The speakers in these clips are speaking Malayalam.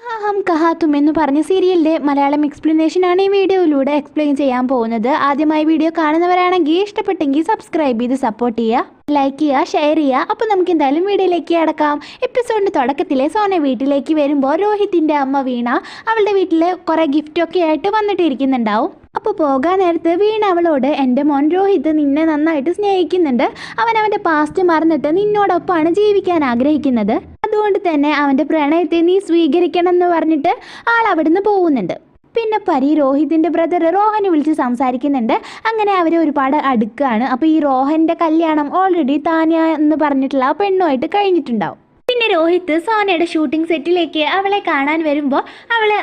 ഹം കഹാ തും എന്ന് പറഞ്ഞ സീരിയലിൻ്റെ മലയാളം എക്സ്പ്ലനേഷനാണ് ഈ വീഡിയോയിലൂടെ എക്സ്പ്ലെയിൻ ചെയ്യാൻ പോകുന്നത്. ആദ്യമായി വീഡിയോ കാണുന്നവരാണെങ്കിൽ ഇഷ്ടപ്പെട്ടെങ്കിൽ സബ്സ്ക്രൈബ് ചെയ്ത് സപ്പോർട്ട് ചെയ്യുക, ലൈക്ക് ചെയ്യുക, ഷെയർ ചെയ്യുക. അപ്പോൾ നമുക്ക് എന്തായാലും വീഡിയോയിലേക്ക് അടക്കാം. എപ്പിസോഡിൻ്റെ തുടക്കത്തിലെ സോന വീട്ടിലേക്ക് വരുമ്പോൾ രോഹിത്തിൻ്റെ അമ്മ വീണ അവളുടെ വീട്ടിൽ കുറേ ഗിഫ്റ്റൊക്കെ ആയിട്ട് വന്നിട്ട് ഇരിക്കുന്നുണ്ടാവും. അപ്പോൾ പോകാൻ നേരത്ത് വീണ അവളോട് എൻ്റെ മോൻ രോഹിത് നിന്നെ നന്നായിട്ട് സ്നേഹിക്കുന്നുണ്ട്, അവൻ അവൻ്റെ പാസ്റ്റ് മറന്നിട്ട് നിന്നോടൊപ്പമാണ് ജീവിക്കാൻ ആഗ്രഹിക്കുന്നത്, അതുകൊണ്ട് തന്നെ അവൻ്റെ പ്രണയത്തെ നീ സ്വീകരിക്കണം എന്ന് പറഞ്ഞിട്ട് ആൾ അവിടുന്ന് പോകുന്നുണ്ട്. പിന്നെ പരി രോഹിതിൻ്റെ ബ്രദർ റോഹനെ വിളിച്ച് സംസാരിക്കുന്നുണ്ട്. അങ്ങനെ അവർ ഒരുപാട് അടുക്കാണ്. അപ്പോൾ ഈ റോഹൻ്റെ കല്യാണം ഓൾറെഡി താനിയ എന്ന് പറഞ്ഞിട്ടുള്ള ആ പെണ്ണുമായിട്ട് കഴിഞ്ഞിട്ടുണ്ടാവും. പിന്നെ രോഹിത് സോനയുടെ ഷൂട്ടിംഗ് സെറ്റിലേക്ക് അവളെ കാണാൻ വരുമ്പോൾ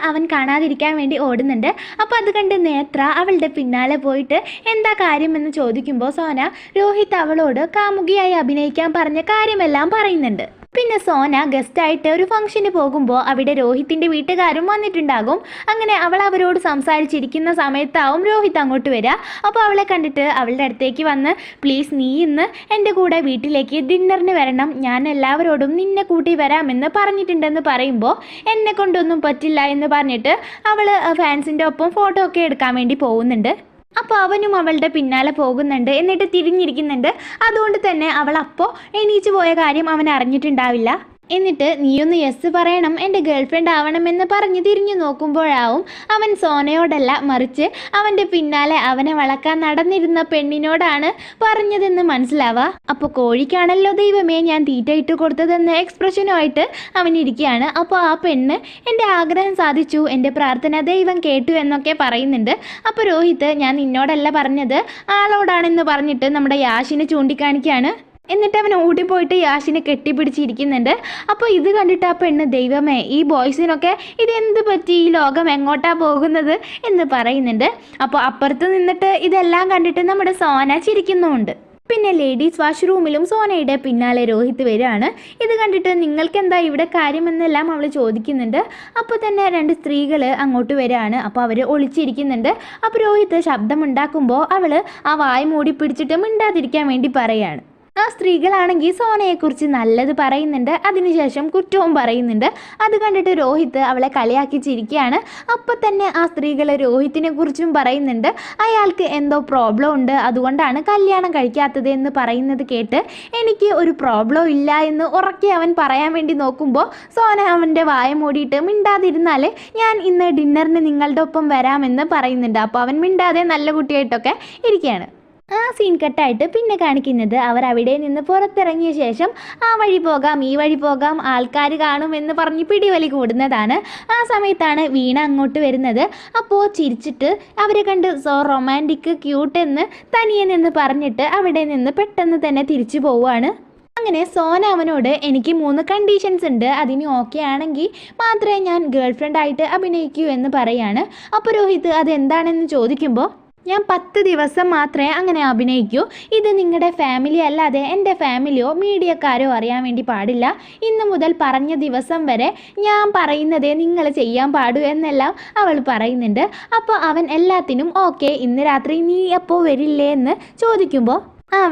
അവൻ കാണാതിരിക്കാൻ വേണ്ടി ഓടുന്നുണ്ട്. അപ്പോൾ അത് കണ്ട് നേത്ര അവളുടെ പിന്നാലെ പോയിട്ട് എന്താ കാര്യമെന്ന് ചോദിക്കുമ്പോൾ സോന രോഹിത് അവളോട് കാമുകിയായി അഭിനയിക്കാൻ പറഞ്ഞ കാര്യമെല്ലാം പറയുന്നുണ്ട്. പിന്നെ സോന ഗസ്റ്റായിട്ട് ഒരു ഫംഗ്ഷന് പോകുമ്പോൾ അവിടെ രോഹിത്തിൻ്റെ വീട്ടുകാരും വന്നിട്ടുണ്ടാകും. അങ്ങനെ അവൾ അവരോട് സംസാരിച്ചിരിക്കുന്ന സമയത്താവും രോഹിത് അങ്ങോട്ട് വരിക. അപ്പോൾ അവളെ കണ്ടിട്ട് അവളുടെ അടുത്തേക്ക് വന്ന് പ്ലീസ് നീ ഇന്ന് എൻ്റെ കൂടെ വീട്ടിലേക്ക് ഡിന്നറിന് വരണം, ഞാൻ എല്ലാവരോടും നിന്നെ കൂട്ടി വരാമെന്ന് പറഞ്ഞിട്ടുണ്ടെന്ന് പറയുമ്പോൾ എന്നെ കൊണ്ടൊന്നും പറ്റില്ല എന്ന് പറഞ്ഞിട്ട് അവൾ ഫാൻസിൻ്റെ ഒപ്പം ഫോട്ടോ ഒക്കെ എടുക്കാൻ വേണ്ടി പോകുന്നുണ്ട്. അപ്പോൾ അവനും അവളുടെ പിന്നാലെ പോകുന്നുണ്ട്, എന്നിട്ട് തിരിഞ്ഞിരിക്കുന്നുണ്ട്. അതുകൊണ്ട് തന്നെ അവൾ അപ്പോൾ എണീച്ചു പോയ കാര്യം അവൻ അറിഞ്ഞിട്ടുണ്ടാവില്ല. എന്നിട്ട് നീയൊന്ന് യെസ് പറയണം, എൻ്റെ ഗേൾഫ്രണ്ട് ആവണമെന്ന് പറഞ്ഞ് തിരിഞ്ഞു നോക്കുമ്പോഴാവും അവൻ സോനയോടല്ല മറിച്ച് അവൻ്റെ പിന്നാലെ അവനെ വളക്കാൻ നടന്നിരുന്ന പെണ്ണിനോടാണ് പറഞ്ഞതെന്ന് മനസ്സിലാവുക. അപ്പോൾ കോഴിക്കാണല്ലോ ദൈവമേ ഞാൻ തീറ്റ ഇട്ട് കൊടുത്തതെന്ന എക്സ്പ്രഷനുമായിട്ട് അവൻ ഇരിക്കുകയാണ്. അപ്പോൾ ആ പെണ്ണ് എൻ്റെ ആഗ്രഹം സാധിച്ചു, എൻ്റെ പ്രാർത്ഥന ദൈവം കേട്ടു എന്നൊക്കെ പറയുന്നുണ്ട്. അപ്പോൾ രോഹിത് ഞാൻ നിന്നോടല്ല പറഞ്ഞത് ആളോടാണെന്ന് പറഞ്ഞിട്ട് നമ്മുടെ യാഷിനെ ചൂണ്ടിക്കാണിക്കുകയാണ്. എന്നിട്ട് അവൻ ഓടിപ്പോയിട്ട് യാഷിനെ കെട്ടിപ്പിടിച്ചിരിക്കുന്നുണ്ട്. അപ്പോൾ ഇത് കണ്ടിട്ട് ആ പെണ്ണ് ദൈവമേ ഈ ബോയ്സിനൊക്കെ ഇതെന്ത് പറ്റി, ഈ ലോകം എങ്ങോട്ടാ പോകുന്നത് എന്ന് പറയുന്നുണ്ട്. അപ്പോൾ അപ്പുറത്ത് നിന്നിട്ട് ഇതെല്ലാം കണ്ടിട്ട് നമ്മുടെ സോന ചിരിക്കുന്നുമുണ്ട്. പിന്നെ ലേഡീസ് വാഷ്റൂമിലും സോനയുടെ പിന്നാലെ രോഹിത് വരികയാണ്. ഇത് കണ്ടിട്ട് നിങ്ങൾക്ക് എന്താ ഇവിടെ കാര്യമെന്നെല്ലാം അവൾ ചോദിക്കുന്നുണ്ട്. അപ്പോൾ തന്നെ രണ്ട് സ്ത്രീകൾ അങ്ങോട്ട് വരികയാണ്. അപ്പോൾ അവർ ഒളിച്ചിരിക്കുന്നുണ്ട്. അപ്പോൾ രോഹിത് ശബ്ദമുണ്ടാക്കുമ്പോൾ അവൾ ആ വായ മൂടി പിടിച്ചിട്ട് മിണ്ടാതിരിക്കാൻ വേണ്ടി പറയുകയാണ്. ആ സ്ത്രീകളാണെങ്കിൽ സോനയെക്കുറിച്ച് നല്ലത് പറയുന്നുണ്ട്, അതിനുശേഷം കുറ്റവും പറയുന്നുണ്ട്. അത് കണ്ടിട്ട് രോഹിത് അവളെ കളിയാക്കി ചിരിക്കുകയാണ്. അപ്പം തന്നെ ആ സ്ത്രീകൾ രോഹിത്തിനെ കുറിച്ചും പറയുന്നുണ്ട്, അയാൾക്ക് എന്തോ പ്രോബ്ലം ഉണ്ട്, അതുകൊണ്ടാണ് കല്യാണം കഴിക്കാത്തത് എന്ന് പറയുന്നത് കേട്ട് എനിക്ക് ഒരു പ്രോബ്ലം ഇല്ല എന്ന് ഉറക്കെ അവൻ പറയാൻ വേണ്ടി നോക്കുമ്പോൾ സോന അവൻ്റെ വായ മൂടിയിട്ട് മിണ്ടാതിരുന്നാൽ ഞാൻ ഇന്ന് ഡിന്നറിന് നിങ്ങളുടെ ഒപ്പം വരാമെന്ന് പറയുന്നുണ്ട്. അപ്പോൾ അവൻ മിണ്ടാതെ നല്ല കുട്ടിയായിട്ടൊക്കെ ഇരിക്കുകയാണ്. ആ സീൻ കട്ടായിട്ട് പിന്നെ കാണിക്കുന്നത് അവർ അവിടെ നിന്ന് പുറത്തിറങ്ങിയ ശേഷം ആ വഴി പോകാം ഈ വഴി പോകാം ആൾക്കാർ കാണുമെന്ന് പറഞ്ഞ് പിടിവലി കൂടുന്നതാണ്. ആ സമയത്താണ് വീണ അങ്ങോട്ട് വരുന്നത്. അപ്പോൾ ചിരിച്ചിട്ട് അവരെ കണ്ട് സോ റൊമാൻറ്റിക് ക്യൂട്ട് എന്ന് തനിയെ നിന്ന് പറഞ്ഞിട്ട് അവിടെ നിന്ന് പെട്ടെന്ന് തന്നെ തിരിച്ചു പോവുകയാണ്. അങ്ങനെ സോന അവനോട് എനിക്ക് 3 കണ്ടീഷൻസ് ഉണ്ട്, അതിന് ഓക്കെ ആണെങ്കിൽ മാത്രമേ ഞാൻ ഗേൾ ഫ്രണ്ടായിട്ട് അഭിനയിക്കൂ എന്ന് പറയാണ്. അപ്പോൾ രോഹിത് അതെന്താണെന്ന് ചോദിക്കുമ്പോൾ ഞാൻ 10 ദിവസം മാത്രമേ അങ്ങനെ അഭിനയിക്കൂ, ഇത് നിങ്ങളുടെ ഫാമിലി അല്ലാതെ എൻ്റെ ഫാമിലിയോ മീഡിയക്കാരോ അറിയാൻ വേണ്ടി പാടില്ല, ഇന്ന് മുതൽ പറഞ്ഞ ദിവസം വരെ ഞാൻ പറയുന്നതേ നിങ്ങൾ ചെയ്യാൻ പാടൂ എന്നെല്ലാം അവൾ പറയുന്നുണ്ട്. അപ്പോൾ അവൻ എല്ലാത്തിനും ഓക്കെ, ഇന്ന് രാത്രി നീ അപ്പോൾ വരില്ലേ എന്ന് ചോദിക്കുമ്പോൾ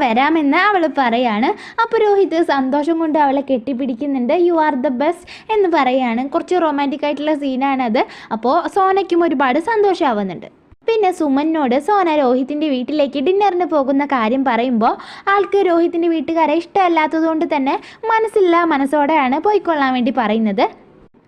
വരാമെന്ന് അവൾ പറയാണ്. അപ്പോൾ രോഹിത് സന്തോഷം കൊണ്ട് അവളെ കെട്ടിപ്പിടിക്കുന്നുണ്ട്. യു ആർ ദ ബെസ്റ്റ് എന്ന് പറയാണ്. കുറച്ച് റൊമാൻറ്റിക് ആയിട്ടുള്ള സീനാണത്. അപ്പോൾ സോനയ്ക്കും ഒരുപാട് സന്തോഷമാവുന്നുണ്ട്. പിന്നെ സുമനോട് സോന രോഹിത്തിൻ്റെ വീട്ടിലേക്ക് ഡിന്നറിന് പോകുന്ന കാര്യം പറയുമ്പോൾ ആൾക്ക് രോഹിത്തിൻ്റെ വീട്ടുകാരെ ഇഷ്ടമല്ലാത്തതുകൊണ്ട് തന്നെ മനസ്സോടെയാണ് പോയിക്കൊള്ളാൻ വേണ്ടി പറയുന്നത്.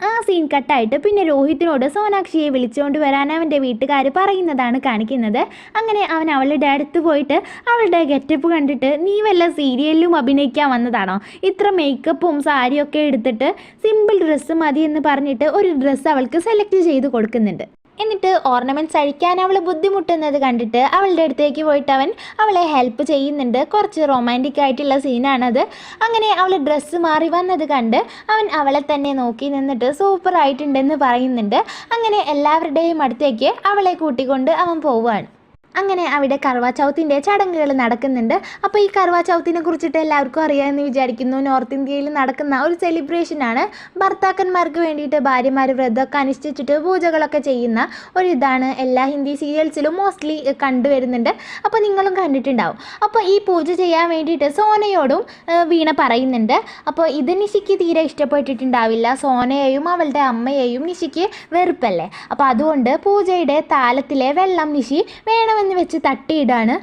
ആ സീൻ കട്ടായിട്ട് പിന്നെ രോഹിത്തിനോട് സോനാക്ഷിയെ വിളിച്ചുകൊണ്ട് വരാൻ അവൻ്റെ വീട്ടുകാർ പറയുന്നതാണ് കാണിക്കുന്നത്. അങ്ങനെ അവൻ അവളുടെ അടുത്ത് പോയിട്ട് അവളുടെ ഗെറ്റപ്പ് കണ്ടിട്ട് നീ വല്ല സീരിയലിലും അഭിനയിക്കാൻ വന്നതാണോ, ഇത്ര മേക്കപ്പും സാരിയൊക്കെ എടുത്തിട്ട് സിമ്പിൾ ഡ്രസ്സ് മതി എന്ന് പറഞ്ഞിട്ട് ഒരു ഡ്രസ്സ് അവൾക്ക് സെലക്ട് ചെയ്ത് കൊടുക്കുന്നുണ്ട്. എന്നിട്ട് ഓർണമെൻറ്റ്സ് അഴിക്കാൻ അവൾ ബുദ്ധിമുട്ടുന്നത് കണ്ടിട്ട് അവളുടെ അടുത്തേക്ക് പോയിട്ട് അവൻ അവളെ ഹെൽപ്പ് ചെയ്യുന്നുണ്ട്. കുറച്ച് റൊമാൻറ്റിക് ആയിട്ടുള്ള സീനാണത്. അങ്ങനെ അവൾ ഡ്രസ്സ് മാറി വന്നത് കണ്ട് അവൻ അവളെ തന്നെ നോക്കി നിന്നിട്ട് സൂപ്പർ ആയിട്ടുണ്ടെന്ന് പറയുന്നുണ്ട്. അങ്ങനെ എല്ലാവരുടെയും അടുത്തേക്ക് അവളെ കൂട്ടിക്കൊണ്ട് അവൻ പോവുകയാണ്. അങ്ങനെ അവിടെ കർവാ ചൗത്തിൻ്റെ ചടങ്ങുകൾ നടക്കുന്നുണ്ട്. അപ്പോൾ ഈ കർവാ ചൗത്തിനെ കുറിച്ചിട്ട് എല്ലാവർക്കും അറിയാമെന്ന് വിചാരിക്കുന്നു. നോർത്ത് ഇന്ത്യയിൽ നടക്കുന്ന ഒരു സെലിബ്രേഷനാണ്. ഭർത്താക്കന്മാർക്ക് വേണ്ടിയിട്ട് ഭാര്യമാർ വ്രതമൊക്കെ അനുഷ്ഠിച്ചിട്ട് പൂജകളൊക്കെ ചെയ്യുന്ന ഒരു ഇതാണ്. എല്ലാ ഹിന്ദി സീരിയൽസിലും മോസ്റ്റ്ലി കണ്ടുവരുന്നുണ്ട്. അപ്പോൾ നിങ്ങളും കണ്ടിട്ടുണ്ടാവും. അപ്പോൾ ഈ പൂജ ചെയ്യാൻ വേണ്ടിയിട്ട് സോനയോടും വീണ പറയുന്നുണ്ട്. അപ്പോൾ ഇത് നിഷിക്ക് തീരെ ഇഷ്ടപ്പെട്ടിട്ടുണ്ടാവില്ല. സോനയെയും അവളുടെ അമ്മയെയും നിഷിക്ക് വെറുപ്പല്ലേ. അപ്പോൾ അതുകൊണ്ട് പൂജയുടെ താലത്തിലെ വെള്ളം നിഷി വേണമെന്ന് വെച്ച് തട്ടിയിടാണ്.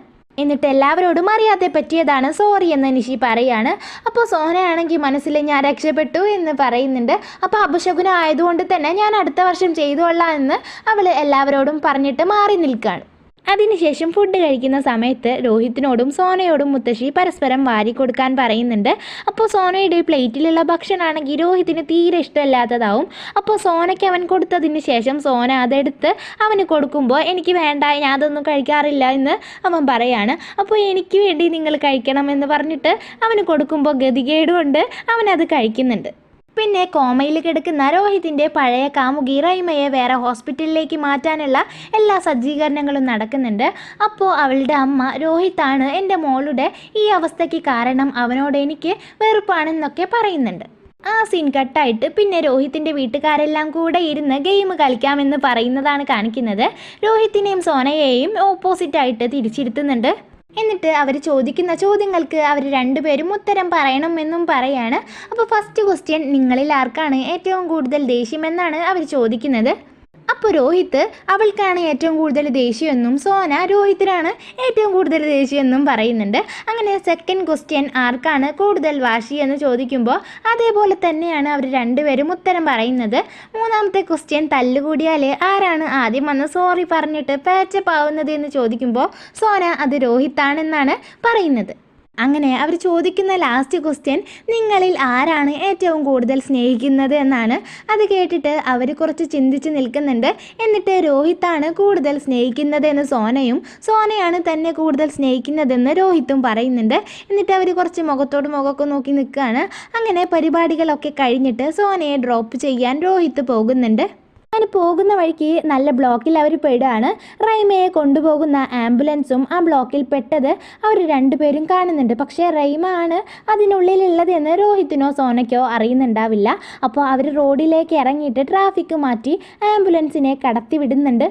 എന്നിട്ട് എല്ലാവരോടും അറിയാതെ പറ്റിയതാണ്, സോറി എന്ന് നിഷി പറയാണ്. അപ്പോൾ സോനയാണെങ്കിൽ മനസ്സിൽ ഞാൻ രക്ഷപ്പെട്ടു എന്ന് പറയുന്നുണ്ട്. അപ്പോൾ അപശകുനം ആയതുകൊണ്ട് തന്നെ ഞാൻ അടുത്ത വർഷം ചെയ്തുകൊള്ളാം എന്ന് അവൾ എല്ലാവരോടും പറഞ്ഞിട്ട് മാറി നിൽക്കുകയാണ്. അതിനുശേഷം ഫുഡ് കഴിക്കുന്ന സമയത്ത് രോഹിത്തിനോടും സോനയോടും മുത്തശ്ശി പരസ്പരം വാരി കൊടുക്കാൻ പറയുന്നുണ്ട്. അപ്പോൾ സോനയുടെ പ്ലേറ്റിലുള്ള ഭക്ഷണമാണെങ്കിൽ രോഹിത്തിന് തീരെ ഇഷ്ടമല്ലാത്തതാവും. അപ്പോൾ സോനയ്ക്ക് അവൻ കൊടുത്തതിന് ശേഷം സോന അതെടുത്ത് അവന് കൊടുക്കുമ്പോൾ എനിക്ക് വേണ്ട, ഞാൻ അതൊന്നും കഴിക്കാറില്ല എന്ന് അവൻ പറയാണ്. അപ്പോൾ എനിക്ക് വേണ്ടി നിങ്ങൾ കഴിക്കണം എന്ന് പറഞ്ഞിട്ട് അവന് കൊടുക്കുമ്പോൾ ഗതികേടുകൊണ്ട് അവനത് കഴിക്കുന്നുണ്ട്. പിന്നെ കോമയിൽ കിടക്കുന്ന രോഹിത്തിൻ്റെ പഴയ കാമുകി റൈമയെ വേറെ ഹോസ്പിറ്റലിലേക്ക് മാറ്റാനുള്ള എല്ലാ സജ്ജീകരണങ്ങളും നടക്കുന്നുണ്ട്. അപ്പോൾ അവളുടെ അമ്മ രോഹിത്താണ് എൻ്റെ മോളുടെ ഈ അവസ്ഥയ്ക്ക് കാരണം, അവനോട് എനിക്ക് വെറുപ്പാണെന്നൊക്കെ പറയുന്നുണ്ട്. ആ സീൻ കട്ടായിട്ട് പിന്നെ രോഹിത്തിൻ്റെ വീട്ടുകാരെല്ലാം കൂടെ ഇരുന്ന് ഗെയിം കളിക്കാമെന്ന് പറയുന്നതാണ് കാണിക്കുന്നത്. രോഹിത്തിനെയും സോനയെയും ഓപ്പോസിറ്റായിട്ട് തിരിച്ചിരുത്തുന്നുണ്ട്. എന്നിട്ട് അവർ ചോദിക്കുന്ന ചോദ്യങ്ങൾക്ക് അവർ രണ്ടുപേരും ഉത്തരം പറയണമെന്നും പറയാണ്. അപ്പോൾ ഫസ്റ്റ് ക്വസ്റ്റ്യൻ, നിങ്ങളിൽ ആർക്കാണ് ഏറ്റവും കൂടുതൽ ദേഷ്യമെന്നാണ് അവർ ചോദിക്കുന്നത്. അപ്പോൾ രോഹിത്ത് അവൾക്കാണ് ഏറ്റവും കൂടുതൽ ദേഷ്യമെന്നും സോന രോഹിത്തിനാണ് ഏറ്റവും കൂടുതൽ ദേഷ്യമെന്നും പറയുന്നുണ്ട്. അങ്ങനെ സെക്കൻഡ് ക്വസ്റ്റ്യൻ, ആർക്കാണ് കൂടുതൽ വാശി എന്ന് ചോദിക്കുമ്പോൾ അതേപോലെ തന്നെയാണ് അവർ രണ്ടുപേരും ഉത്തരം പറയുന്നത്. മൂന്നാമത്തെ ക്വസ്റ്റ്യൻ, തല്ലുകൂടിയാൽ ആരാണ് ആദ്യം വന്ന് സോറി പറഞ്ഞിട്ട് പാച്ചപ്പ് ആവുന്നത് എന്ന് ചോദിക്കുമ്പോൾ സോന അത് രോഹിത്താണെന്നാണ് പറയുന്നത്. അങ്ങനെ അവർ ചോദിക്കുന്ന ലാസ്റ്റ് ക്വസ്റ്റ്യൻ, നിങ്ങളിൽ ആരാണ് ഏറ്റവും കൂടുതൽ സ്നേഹിക്കുന്നത് എന്നാണ്. അത് കേട്ടിട്ട് അവർ കുറച്ച് ചിന്തിച്ച് നിൽക്കുന്നുണ്ട്. എന്നിട്ട് രോഹിത്താണ് കൂടുതൽ സ്നേഹിക്കുന്നതെന്ന് സോനയും സോനയാണ് തന്നെ കൂടുതൽ സ്നേഹിക്കുന്നതെന്ന് രോഹിത്തും പറയുന്നുണ്ട്. എന്നിട്ട് അവർ കുറച്ച് മുഖത്തോട് മുഖമൊക്കെ നോക്കി നിൽക്കുകയാണ്. അങ്ങനെ പരിപാടികളൊക്കെ കഴിഞ്ഞിട്ട് സോനയെ ഡ്രോപ്പ് ചെയ്യാൻ രോഹിത്ത് പോകുന്നുണ്ട്. അങ്ങനെ പോകുന്ന വഴിക്ക് നല്ല ബ്ലോക്കിൽ അവർ പെടുകയാണ്. റൈമയെ കൊണ്ടുപോകുന്ന ആംബുലൻസും ആ ബ്ലോക്കിൽ പെട്ടത് അവർ രണ്ടുപേരും കാണുന്നുണ്ട്. പക്ഷേ റൈമ ആണ് അതിനുള്ളിലുള്ളതെന്ന് രോഹിത്തിനോ സോനയ്ക്കോ അറിയുന്നുണ്ടാവില്ല. അപ്പോൾ അവർ റോഡിലേക്ക് ഇറങ്ങിയിട്ട് ട്രാഫിക് മാറ്റി ആംബുലൻസിനെ കടത്തി വിടുന്നുണ്ട്.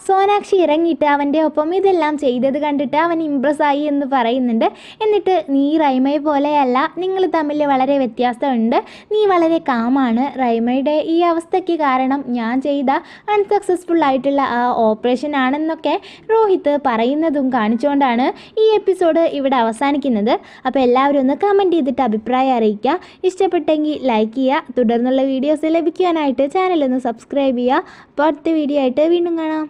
സോനാക്ഷി ഇറങ്ങിയിട്ട് അവൻ്റെ ഒപ്പം ഇതെല്ലാം ചെയ്തത് കണ്ടിട്ട് അവൻ ഇമ്പ്രസ്സായി എന്ന് പറയുന്നുണ്ട്. എന്നിട്ട് നീ റൈമയെ പോലെയല്ല, നിങ്ങൾ തമ്മിൽ വളരെ വ്യത്യാസമുണ്ട്, നീ വളരെ കാമാണ്, റൈമയുടെ ഈ അവസ്ഥയ്ക്ക് കാരണം ഞാൻ ചെയ്ത അൺസക്സസ്ഫുൾ ആയിട്ടുള്ള ആ ഓപ്പറേഷൻ ആണെന്നൊക്കെ രോഹിത്ത് പറയുന്നതും കാണിച്ചുകൊണ്ടാണ് ഈ എപ്പിസോഡ് ഇവിടെ അവസാനിക്കുന്നത്. അപ്പോൾ എല്ലാവരും ഒന്ന് കമൻറ്റ് ചെയ്തിട്ട് അഭിപ്രായം അറിയിക്കുക. ഇഷ്ടപ്പെട്ടെങ്കിൽ ലൈക്ക് ചെയ്യുക. തുടർന്നുള്ള വീഡിയോസ് ലഭിക്കാനായിട്ട് ചാനലൊന്ന് സബ്സ്ക്രൈബ് ചെയ്യുക. അപ്പോൾ അടുത്ത വീഡിയോ ആയിട്ട് വീണ്ടും കാണാം.